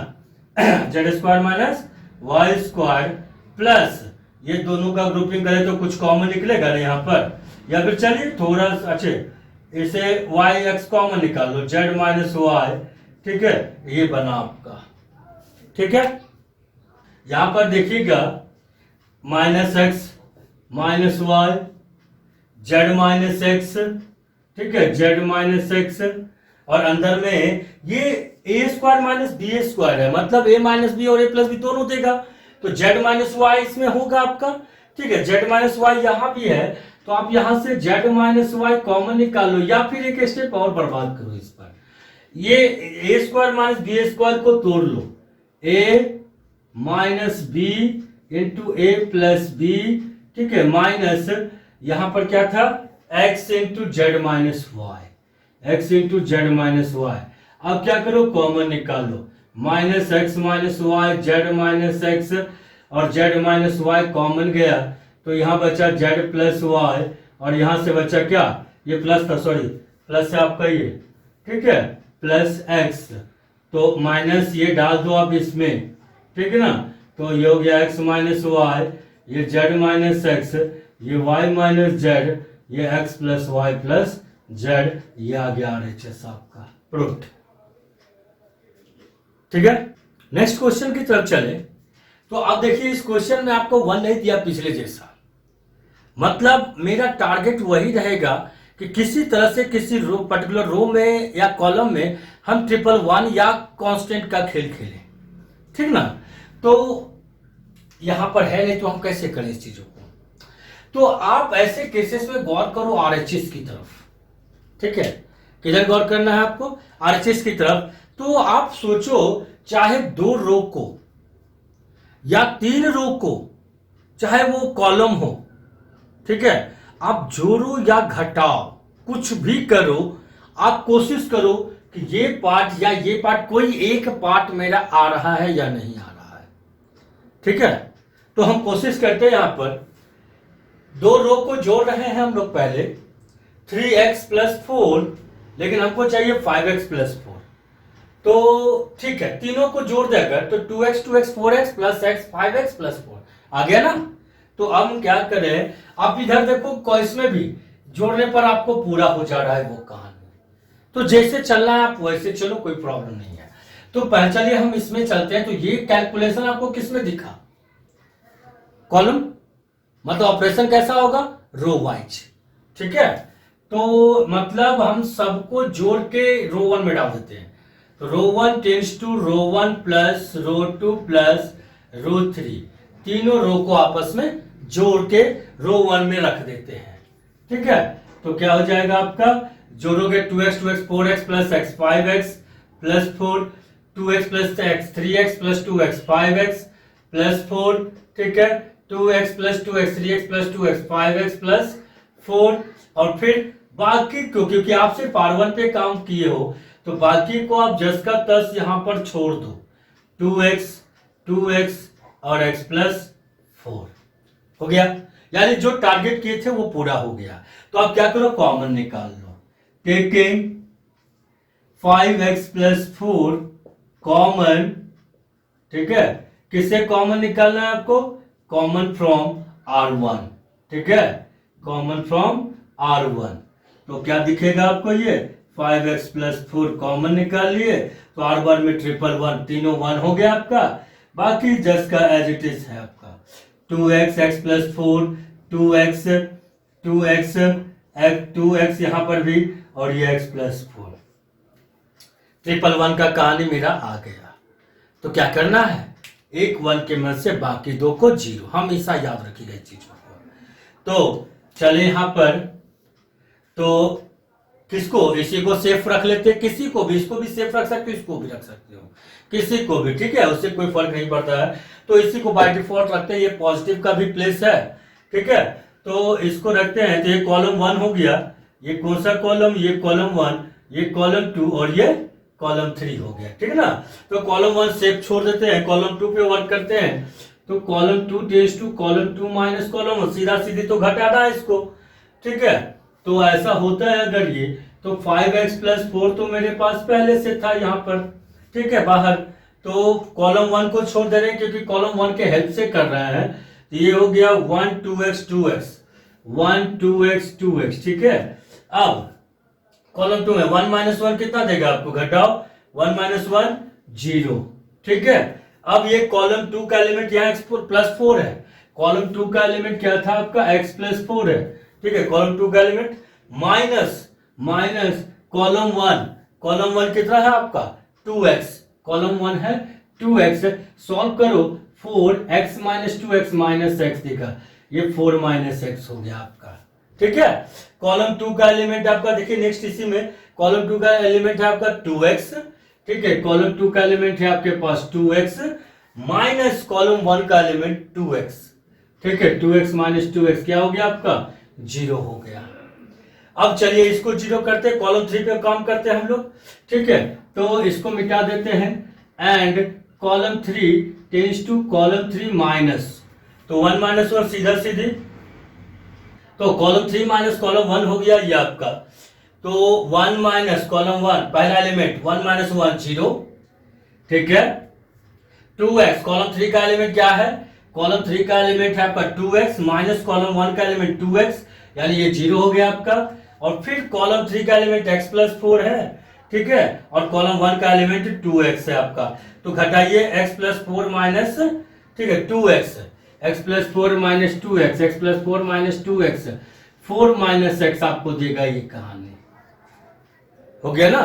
z square minus y square plus ये दोनों का ग्रुपिंग करें तो कुछ कॉमन निकलेगा ना यहाँ पर, या फिर चलिए थोड़ा अच्छे इसे वाई एक्स कॉमन निकाल लो, जेड माइनस वाई, ठीक है, ये बना आपका, ठीक है। यहां पर देखिएगा minus x minus y z minus x, ठीक है, जेड माइनस एक्स, और अंदर में ये a square minus b square है, मतलब ए माइनस बी और ए प्लस बी दोनों देगा, तो जेड माइनस वाई इसमें होगा आपका, ठीक है, जेड माइनस वाई यहां भी है, तो आप यहां से जेड माइनस वाई कॉमन निकाल लो, या फिर एक स्टेप और बर्बाद करो इस पर, ये a square minus b square को तोड़ लो, a minus B into a plus b, ठीक है, माइनस यहां पर क्या था x into z minus y, x into z minus y. अब क्या करो कॉमन निकालो, minus x minus y z minus x, और जेड माइनस वाई कॉमन गया तो यहां बचा जेड प्लस वाई, और यहां से बचा क्या, ये प्लस था, सॉरी प्लस है आपका ये, ठीक है, प्लस एक्स, तो माइनस ये डाल दो आप इसमें, ठीक है ना, तो ये हो गया एक्स माइनस वाई, ये जेड माइनस एक्स, ये वाई माइनस जेड, ये x plus y plus z, ये आ गया RHS आपका प्रूफ, ठीक है। नेक्स्ट क्वेश्चन की तरफ चले, तो अब देखिए इस क्वेश्चन में आपको 1 नहीं दिया पिछले जैसा, मतलब मेरा टारगेट वही रहेगा कि किसी तरह से किसी रो पर्टिकुलर रो में या कॉलम में हम 111 या कांस्टेंट का खेल खेलें, ठीक ना, तो यहां पर है नहीं तो हम कैसे करें इस चीजों को, तो आप ऐसे केसेस में गौर करो RHS की तरफ, ठीक है, किधर गौर करना है आपको, RHS की तरफ। तो आप सोचो चाहे 2 रो को या 3 रो को, चाहे वो कॉलम हो, ठीक है, आप जोड़ो या घटाओ कुछ भी करो, आप कोशिश करो कि ये पार्ट या ये पार्ट कोई एक पार्ट मेरा आ रहा है या नहीं आ रहा है, ठीक है। तो हम कोशिश करते हैं यहां पर 2 रो को जोड़ रहे हैं हम लोग, पहले 3x प्लस 4, लेकिन हमको चाहिए 5x प्लस 4, तो ठीक है तीनों को जोड़ दे अगर तो 2x 2x 4x plus x 5x plus 4 आ गया ना। तो अब हम क्या करें, आप इधर देखो इसमें भी जोड़ने पर आपको पूरा हो जा रहा है वो कहानी, तो जैसे चलना है आप वैसे चलो, कोई प्रॉब्लम नहीं है। तो पहले चलिए हम इसमें चलते हैं, तो ये कैलकुलेशन आपको किसमें दिखा, कॉलम, मतलब ऑपरेशन कैसा होगा रो वाइज, ठीक है, तो मतलब हम सबको जोड़ के रो 1 में डाल देते हैं, तो row 1 tends to row 1 plus row 2 plus row 3, तीनों रो को आपस में जोड़ के रो 1 में रख देते हैं, ठीक है। तो क्या हो जाएगा आपका, जोड़ोगे 2x 2x 4x plus x 5x plus 4, 2x plus x 3x plus 2x 5x plus 4, ठीक है, 2x plus 2x 3x plus 2x 5x plus 4, और फिर बाकी को क्योंकि आप सिर्फ R1 पे काम किए हो तो बाकी को आप जस का तस यहां पर छोड़ दो, 2x और x प्लस 4 हो गया, यानी जो टारगेट किए थे वो पूरा हो गया। तो आप क्या करो कॉमन निकाल लो, टेकिंग 5x प्लस 4 कॉमन, ठीक है, किसे कॉमन निकालना है आपको, कॉमन फ्रॉम R1, ठीक है, कॉमन फ्रॉम R1, तो क्या दिखेगा आपको ये 5x प्लस 4 कॉमन निकाल लिए तो आर वन में 111 तीनों 1 हो गया आपका। बाकी जस्ट का एज इट इज है आपका 2x x plus 4 2x 2x 2x यहाँ पर भी और ये x प्लस 4 111 का कहानी मेरा आ गया। तो क्या करना है, एक 1 के मदद से बाकी दो को 0, हमेशा याद रखिएगा इस चीजों को। तो चले यहां पर, तो किसको, इसी को सेफ रख लेते हैं, किसी को भी, इसको भी सेफ रख सकते हो, इसको भी रख सकते हो, किसी को भी, ठीक है, उससे कोई फर्क नहीं पड़ता है। तो इसी को बाय डिफॉल्ट रखते हैं, ये पॉजिटिव का भी प्लेस है, ठीक है, तो इसको रखते हैं। तो ये कॉलम 1 हो गया, ये कौन सा कॉलम, ये कॉलम 1, ये कॉलम 2 और ये कॉलम 3 हो गया, ठीक है ना। तो कॉलम 1 सेफ छोड़ देते हैं, कॉलम 2 पे वर्क करते हैं। तो column 2 tends to column 2 minus column 1, सीधा सीधी तो घटाना है इसको, ठीक है। तो ऐसा होता है अगर ये, तो 5x प्लस 4 तो मेरे पास पहले से था यहाँ पर, ठीक है, बाहर। तो कॉलम 1 को छोड़ दे रहे हैं क्योंकि कॉलम 1 के हेल्प से कर रहे हैं। तो ये हो गया 1 2x 2x 1 2x 2x, ठीक है। अब कॉलम 2 में 1 माइनस 1 कितना देगा आपको, घटाओ 1 माइनस 1 0, ठीक है। अब ये कॉलम 2 का एलिमेंट यहाँ x प्लस 4 है, कॉलम 2 का एलिमेंट क्या था आपका, x प्लस 4 है, ठीक है। कॉलम 2 का एलिमेंट माइनस कॉलम 1 कितना है आपका 2x, कॉलम 1 है 2x, सॉल्व करो 4x minus 2x minus x देगा, ये 4 माइनस x हो गया आपका, ठीक है। कॉलम 2 का एलिमेंट आपका देखिए नेक्स्ट, इसी में कॉलम 2 का एलिमेंट है आपका 2x, ठीक है। कॉलम 2 का एलिमेंट है आपके पास 2x माइनस कॉलम 1 का एलिमेंट 2x, ठीक है। 2x माइनस 2x क्या हो गया आपका 0 हो गया। अब चलिए इसको 0 करते हैं, कॉलम 3 पे काम करते हैं हम लोग, ठीक है। तो इसको मिटा देते हैं and column 3 tends to column 3 minus, तो 1 माइनस 1 सीधा सीधी, तो कॉलम 3 माइनस कॉलम 1 हो गया ये आपका। तो 1 माइनस कॉलम 1 पहला एलिमेंट 1 माइनस 1 0, ठीक है। 2x कॉलम 3 का एलिमेंट क्या है, कॉलम 3 का एलिमेंट है आपका 2x माइनस कॉलम 1 का एलिमेंट 2x, यानी ये 0 हो गया आपका। और फिर कॉलम 3 का एलिमेंट x प्लस 4 है, ठीक है, और कॉलम 1 का एलिमेंट 2x है आपका। तो घटाइए x प्लस 4 माइनस, ठीक है, 2x, x plus 4 minus 2x, x plus 4 minus 2x, 4 minus x आपको देगा ये कहानी, हो गया ना।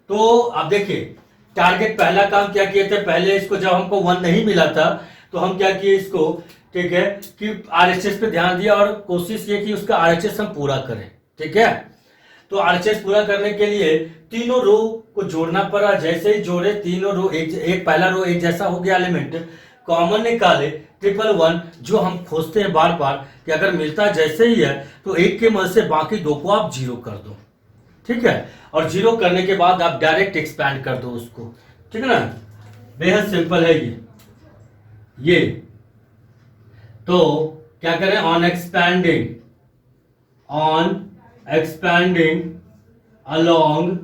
तो अब देखिए टारगेट, पहला काम क्या किए थे, पहले इसको जब हमको 1 नहीं मिला था तो हम क्या किए इसको, ठीक है, कि आरएचएस पे ध्यान दिया और कोशिश ये कि उसका आरएचएस हम पूरा करें, ठीक है। तो आरएचएस पूरा करने के लिए तीनों रो को जोड़ना पड़ा, जैसे ही जोड़े तीनों रो एक पहला रो एक जैसा हो गया एलिमेंट, कॉमन निकाले 111 जो हम खोजते हैं बार बार कि अगर मिलता जैसे ही है तो एक के मदद से बाकी दो को आप 0 कर दो, ठीक है। और 0 करने के बाद आप डायरेक्ट एक्सपैंड कर दो उसको, ठीक है ना, बेहद सिंपल है ये। तो क्या करें, ऑन एक्सपैंडिंग अलोंग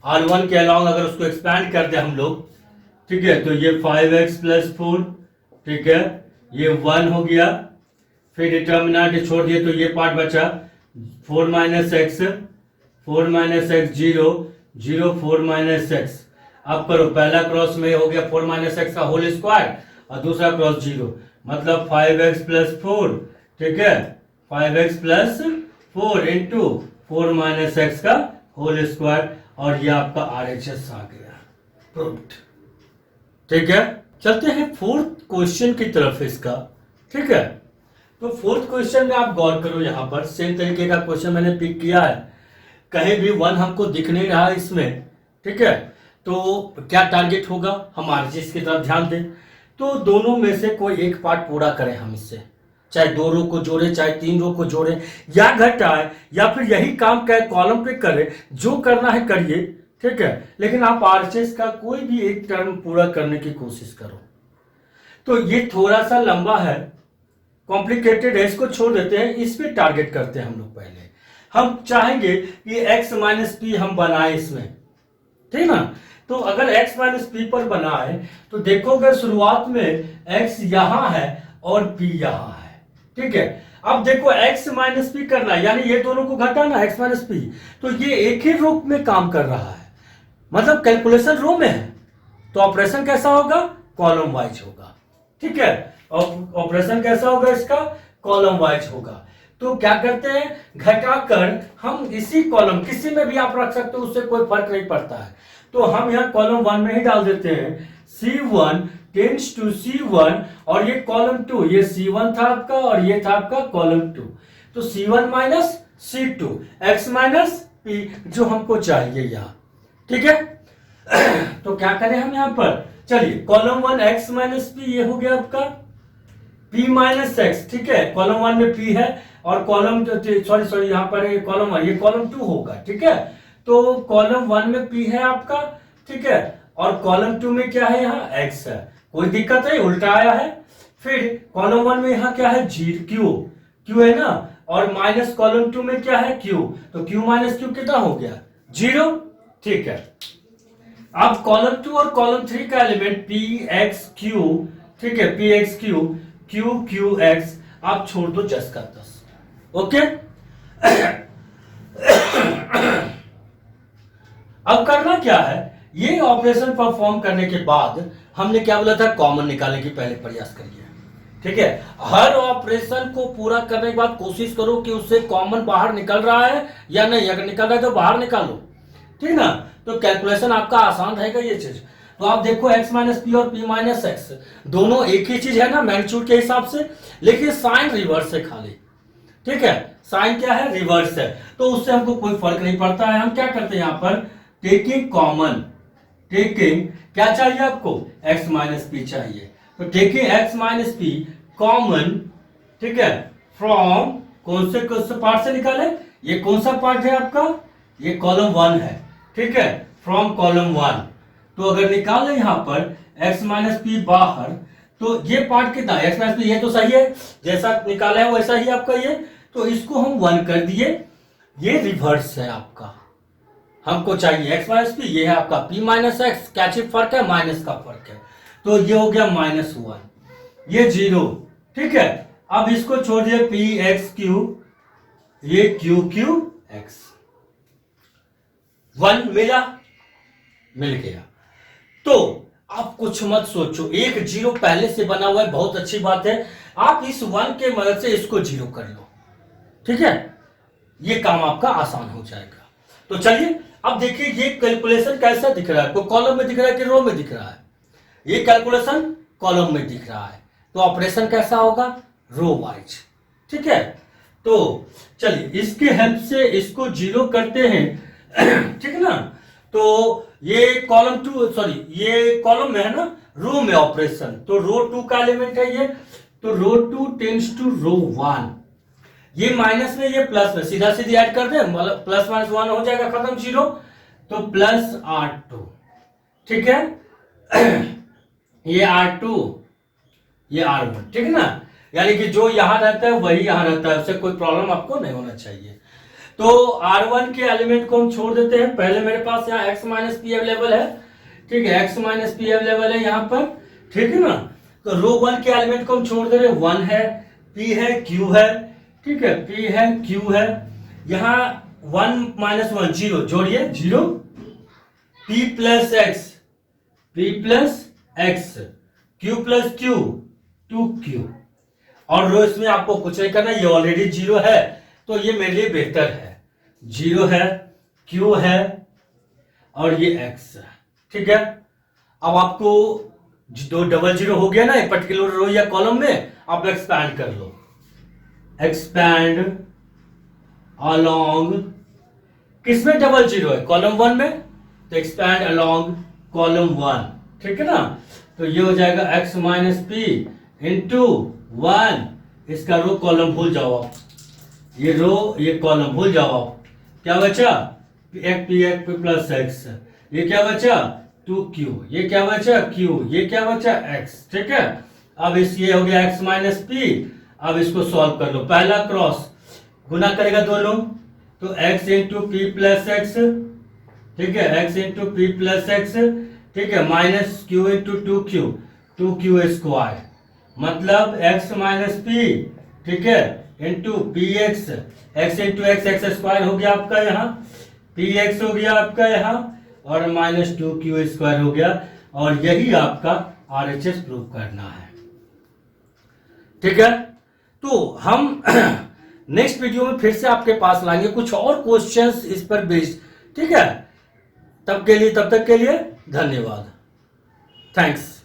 R1 के अलोंग अगर उसको एक्सपैंड कर दे हम लोग, ठीक है, तो ये 5x प्लस 4, ठीक है, ये 1 हो गया, फिर डिटर्मिनेंट छोड़ दिए तो ये पार्ट बचा 4 माइनस एक्स 0 0 4 माइनस एक्स। अब करो, पहला क्रॉस में हो गया 4 माइनस एक्स का होल स्क्वायर और दूसरा क्रॉस 0, मतलब 5x प्लस 4, ठीक है, 5x plus 4 into 4 minus x का होल स्क्वायर, और ये आपका RHS आ गया, प्रूव्ड, ठीक है। चलते हैं फोर्थ क्वेश्चन की तरफ इसका, ठीक है। तो फोर्थ क्वेश्चन में आप गौर करो, यहां पर सेम तरीके का क्वेश्चन मैंने पिक किया है, कहीं भी 1 हमको दिख नहीं रहा इसमें, ठीक है। तो क्या टारगेट होगा, हम RHS की तरफ ध्यान दें, तो दोनों में से कोई एक पार्ट पूरा करें हम इससे, चाहे 2 रो को जोड़े चाहे 3 रो को जोड़े या घटाए, या फिर यही काम क्या कॉलम पे करें, जो करना है करिए, ठीक है। लेकिन आप RHS का कोई भी एक टर्म पूरा करने की कोशिश करो। तो ये थोड़ा सा लंबा है, कॉम्प्लिकेटेड है, इसको छोड़ देते हैं, इस पे टारगेट करते हैं हम लोग। पहले हम चाहेंगे कि x माइनस पी हम बनाए इसमें, ठीक है ना। तो अगर x माइनस पी पर बनाए तो देखोगे शुरुआत में x यहां है और p यहां है, ठीक है। अब देखो x माइनस पी करना है, यानी ये दोनों को घटाना x माइनस पी, तो ये एक ही रो में काम कर रहा है, मतलब कैलकुलेशन रो में है, तो ऑपरेशन कैसा होगा, कॉलम वाइज होगा। ठीक है, ऑपरेशन कैसा होगा इसका, कॉलम वाइज होगा। तो क्या करते हैं, घटाकर हम इसी कॉलम, किसी में भी आप रख सकते हो, उससे कोई फर्क नहीं पड़ता है, तो हम यहाँ कॉलम 1 में ही डाल देते हैं, C1 टेंड्स टू C1, और ये कॉलम 2, ये C1 था आपका और ये था आपका कॉलम 2, तो C1 minus C2 x minus P जो हमको चाहिए यहाँ। ठीक है, तो क्या करें हम यहाँ पर, चलिए कॉलम 1 x माइनस P, ये हो गया आपका P माइनस x। ठीक है, कॉलम 1 में P है और कॉलम सॉरी यहाँ पर कॉलम 1, ये कॉलम 2 होगा। ठीक है, तो कॉलम 1 में P है आपका, ठीक है, और कॉलम 2 में क्या है, यहाँ x है, कोई दिक्कत नहीं, उल्टा आया है। फिर कॉलम 1 में यहाँ क्या है, Q है ना, और माइनस कॉलम 2 में क्या है, Q, तो Q माइनस Q कितना हो गया, 0। ठीक है, अब कॉलम 2 और कॉलम 3 का एलिमेंट PXQ, ठीक है, PXQ QQX आप छोड़ दो 10 का 10। ओके, अब करना क्या है, ये ऑपरेशन परफॉर्म करने के बाद हमने क्या बोला था, कॉमन निकालने की पहले प्रयास करिए। ठीक है, हर ऑपरेशन को पूरा करने के बाद कोशिश करो कि उससे कॉमन बाहर निकल रहा है या नहीं, अगर निकल रहा है तो बाहर निकालो। ठीक ना, तो कैलकुलेशन आपका आसान रहेगा ये चीज। तो आप देखो x माइनस पी और p माइनस एक्स दोनों एक ही चीज है ना मैग्नीट्यूड के हिसाब से, लेकिन साइन रिवर्स है खाली। ठीक है, साइन क्या है, रिवर्स है, तो उससे हमको कोई फर्क नहीं पड़ता है। हम क्या करते हैं यहाँ पर, टेकिंग कॉमन, टेकिंग क्या चाहिए आपको, x माइनस पी चाहिए, तो taking x minus P common, ठीक है, फ्रॉम कौन से पार्ट से निकाले, ये कौन सा पार्ट है आपका, ये कॉलम 1 है। ठीक है, फ्रॉम कॉलम 1, तो अगर निकाल लें यहाँ पर x माइनस पी बाहर, तो ये पार्ट कितना, x माइनस पी, ये तो सही है, जैसा निकाला है वैसा ही आपका ये, तो इसको हम 1 कर दिए, ये रिवर्स है आपका, हमको चाहिए x माइनस पी, ये है आपका p माइनस एक्स, क्या चीज फर्क है, माइनस का फर्क है, तो ये हो गया -1, ये 0। ठीक है, अब इसको छोड़ दिए PXQ, ये QQX, 1 मिल गया। तो आप कुछ मत सोचो, एक 0 पहले से बना हुआ है, बहुत अच्छी बात है, आप इस 1 के मदद से इसको 0 कर लो। ठीक है, ये काम आपका आसान हो जाएगा। तो चलिए अब देखिए ये कैलकुलेशन कैसा दिख रहा है, तो कॉलम में दिख रहा है कि रो में दिख रहा है, ये कैलकुलेशन कॉलम में दिख रहा है, तो ऑपरेशन कैसा होगा, रो वाइज। ठीक है, तो चलिए इसके हेल्प से इसको 0 करते हैं। ठीक है ना, तो ये कॉलम 2 सॉरी ये कॉलम में है ना, रो में ऑपरेशन, तो रो 2 का एलिमेंट है ये, तो रो 2 टेंड्स टू रो 1, ये माइनस में ये प्लस में, सीधा सीधी ऐड कर दे, मतलब प्लस माइनस 1 हो जाएगा, खत्म 0, तो प्लस R2। ठीक है, ये R2 ये R1। ठीक है ना, यानी कि जो यहां रहता है वही यहां रहता है, उससे कोई प्रॉब्लम आपको नहीं होना चाहिए। तो R1 के एलिमेंट को हम छोड़ देते हैं, पहले मेरे पास यहाँ x माइनस पी अवेलेबल है। ठीक है, x माइनस पी अवेलेबल है यहाँ पर। ठीक है ना, तो रो 1 के एलिमेंट को हम छोड़ दे रहे, 1 है, p है, q है। ठीक है, p है, q है, यहाँ 1 माइनस 1 0 जोड़िए 0, p plus x, q plus q 2q, और रो इसमें आपको कुछ नहीं करना, ये ऑलरेडी 0 है, तो ये मेरे लिए बेहतर है, 0 है, q है और ये x है। ठीक है, अब आपको दो डबल 0 हो गया ना एक पर्टिकुलर रो या कॉलम में, आप एक्सपैंड कर लो, एक्सपैंड अलोंग, किसमें डबल 0 है, कॉलम 1 में, तो एक्सपैंड अलोंग कॉलम 1। ठीक है ना, तो ये हो जाएगा x माइनस पी इंटू 1, इसका रो कॉलम भूल जाओ आप, ये रो ये कॉलम भूल जाओ आप, क्या बचा, एक प्लस एक्स, ये क्या बचा 2q, ये क्या बचा q, ये क्या बचा x। ठीक है, अब इस ये हो गया x माइनस पी, अब इसको सॉल्व कर लो, पहला क्रॉस गुना करेगा दोनों, तो x into P plus x, ठीक है, x into P plus x, ठीक है, minus q into 2q square, मतलब x माइनस पी, ठीक है, into P x, x into x, x square हो गया आपका यहाँ, पी एक्स हो गया आपका यहाँ, और माइनस 2q स्क्वायर हो गया। और यही आपका RHS प्रूव करना है। ठीक है, तो हम नेक्स्ट वीडियो में फिर से आपके पास लाएंगे कुछ और क्वेश्चंस इस पर बेस्ड। ठीक है, तब तक के लिए धन्यवाद, थैंक्स।